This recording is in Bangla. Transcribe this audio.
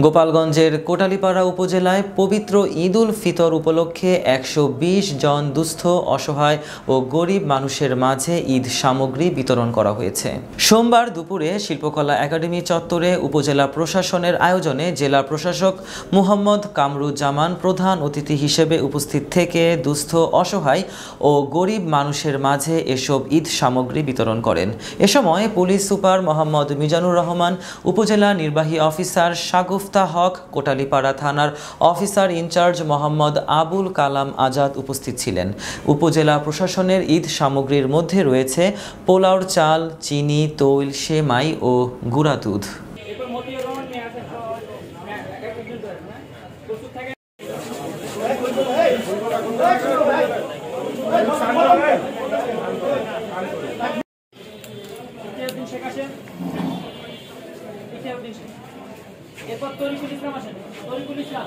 গোপালগঞ্জের কোটালীপাড়া উপজেলায় পবিত্র ঈদ উল ফিতর উপলক্ষে ১২০ জন দুস্থ, অসহায় ও গরিব মানুষের মাঝে ঈদ সামগ্রী বিতরণ করা হয়েছে। সোমবার দুপুরে শিল্পকলা একাডেমি চত্বরে উপজেলা প্রশাসনের আয়োজনে জেলা প্রশাসক মুহাম্মদ কামরুজ্জামান প্রধান অতিথি হিসেবে উপস্থিত থেকে দুস্থ, অসহায় ও গরিব মানুষের মাঝে এসব ঈদ সামগ্রী বিতরণ করেন। এ সময় পুলিশ সুপার মোহাম্মদ মিজানুর রহমান, উপজেলা নির্বাহী অফিসার শাগুফতা হক, কোটালীপাড়া থানার অফিসার ইনচার্জ মোহাম্মদ আবুল কালাম আজাদ উপস্থিত ছিলেন। উপজেলা প্রশাসনের ঈদ সামগ্রীর মধ্যে রয়েছে পোলাওর চাল, চিনি, তৈল, সেমাই ও গুঁড়া দুধ। এরপর তরিকুল ইসলাম আসেন। তরিকুল ইসলাম